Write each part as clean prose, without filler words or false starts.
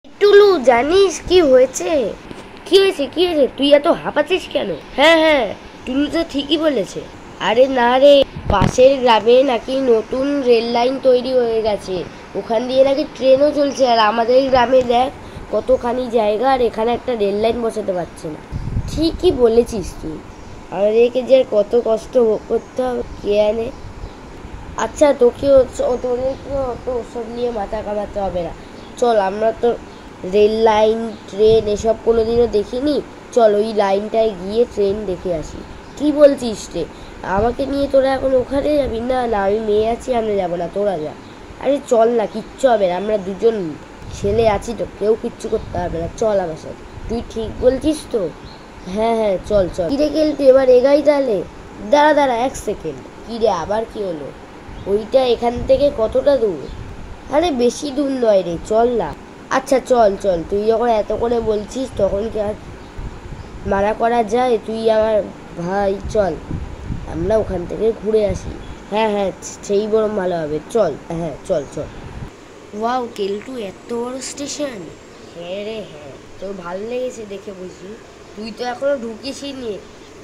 টুলু, জানিস কি হয়েছে? কি হয়েছে, কি হয়েছে? তুই এত হাঁপাচ্ছিস কেন? হ্যাঁ হ্যাঁ, টুলু তো ঠিকই বলেছে। আরে না রে, পাশের গ্রামে নাকি নতুন রেল লাইন তৈরি হয়ে গেছে। ওখান দিয়ে নাকি ট্রেনও চলছে। আর আমাদের গ্রামে দেখ কতখানি জায়গা, আর এখানে একটা রেল লাইন বসাতে পারছে না। ঠিকই বলেছিস তুই। আমাদেরকে যে আর কত কষ্ট ভোগ করতে হবে কে জানে। আচ্ছা, তোদেরকেও অত ওসব নিয়ে মাথা কামাতে হবে না। চল, আমরা তো রেল লাইন, ট্রেন এসব কোনোদিনও দেখিনি। চল ওই লাইনটায় গিয়ে ট্রেন দেখে আসি। কি বলছিস রে? আমাকে নিয়ে তোরা এখন ওখানে যাবি? না না, আমি মেয়ে আছি, আমরা যাবো না, তোরা যা। আরে চল না, কিচ্ছু হবে না, আমরা দুজন ছেলে আছি তো, কেউ কিচ্ছু করতে পারবে না, চল আমার সাথে। তুই ঠিক বলছিস তো? হ্যাঁ হ্যাঁ, চল চল। কিরে কেলটু, এবার এগাই তাহলে। দাঁড়া দাঁড়া, 1 সেকেন্ড। কিরে, আবার কি হলো? ওইটা এখান থেকে কতটা দূর? আরে বেশি দূর নয় রে, চল না। আচ্ছা চল চল, তুই যখন এত করে বলছিস তখন কি আর মানা করা যায়? তুই আমার ভাই, চল আমরা ওখান থেকে ঘুরে আসি। হ্যাঁ হ্যাঁ, সেই বরং ভালো হবে, চল। হ্যাঁ চল চল। ওয়াও কেলটু, এত বড় স্টেশন! হ্যাঁ রে হ্যাঁ, তোর ভালো লেগেছে দেখে বুঝি। তুই তো এখনো ঢুকিসই নি,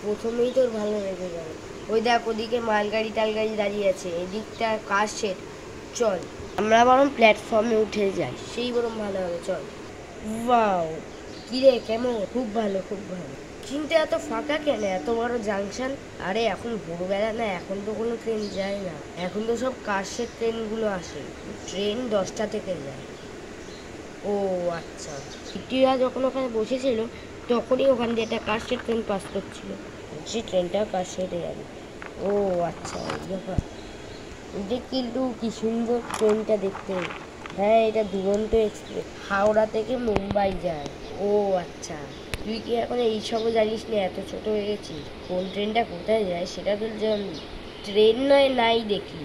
প্রথমেই তোর ভালো লেগে যাবে। ওই দেখ, ওদিকে মালগাড়ি টালগাড়ি দাঁড়িয়ে আছে, এদিকটা কার শেড। চল আমরা বরং প্ল্যাটফর্মে উঠে যাই, সেই বরং ভালো হবে, চল। ওয়াও, কিরে কেমন? খুব ভালো খুব ভালো। কিন্তু এত ফাঁকা কেন, এত বড় জাংশন? আরে এখন ভোরবেলা না, এখন তো কোনো ট্রেন যায় না, এখন তো সব কাশের ট্রেনগুলো আসে। ট্রেন 10টা থেকে যায়। ও আচ্ছা, সিটিরা যখন ওখানে বসেছিল তখনই ওখান দিয়ে একটা কাশের ট্রেন পাস করছিল, যে ট্রেনটা কাশেতে যাবে। ও আচ্ছা, এই ব্যাপার। দেখ কিন্তু কি সুন্দর ট্রেনটা দেখতে। হ্যাঁ, এটা দুরন্ত এক্সপ্রেস, হাওড়া থেকে মুম্বাই যায়। ও আচ্ছা, তুই কি এখন এইসবও জানিস না? এত ছোট হয়ে গেছিস, কোন ট্রেনটা কোথায় যায় সেটা তো জানি। ট্রেন নয় নাই দেখি।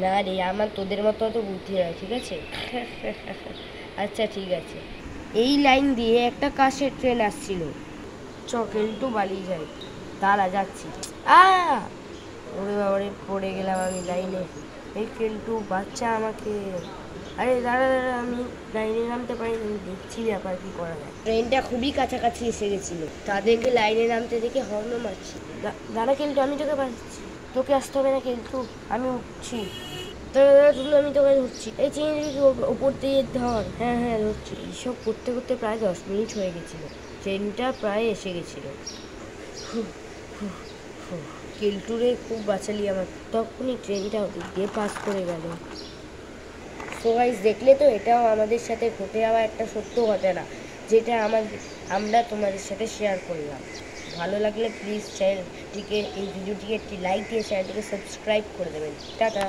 না রে, আমার তোদের মতো অত বুদ্ধি নয়, ঠিক আছে? আচ্ছা ঠিক আছে। এই লাইন দিয়ে একটা কাশের ট্রেন আসছিল। চকেলটু বালি যায়, দাঁড়া যাচ্ছি। আ ওরে বাবারে, পড়ে গেলাম আমি লাইনে। এই কেলটু, বাচ্চা আমাকে। আরে দাঁড়া দাঁড়া, আমি লাইনে নামতে পারিনি, আমি দেখছি ব্যাপার কি করা যায়। ট্রেনটা খুবই কাছাকাছি এসে গেছিল, তাদেরকে লাইনে নামতে দেখে হর্নও মারছি। দাঁড়া কেলটু, আমি তোকে বাঁচছি। তোকে আসতে হবে না কেলটু, আমি উঠছি। দাঁড়া দাঁড়া তুলো, আমি তোকে ধরছি। এই চিংড়ি ওপর দিয়ে ধর। হ্যাঁ হ্যাঁ ধরছি। এইসব করতে করতে প্রায় 10 মিনিট হয়ে গেছিল, ট্রেনটা প্রায় এসে গেছিল। কেলটুরে খুব বাঁচালি আমার, তখনই ট্রেনটা ওদিক দিয়ে পাস করে গেল। সো গাইস, দেখলে তো, এটাও আমাদের সাথে ঘটে যাওয়া একটা সত্য ঘটনা, যেটা আমরা তোমাদের সাথে শেয়ার করলাম। ভালো লাগলে প্লিজ চ্যানেলটিকে, এই ভিডিওটিকে একটি লাইক দিয়ে চ্যানেলটিকে সাবস্ক্রাইব করে দেবেন। টাটা।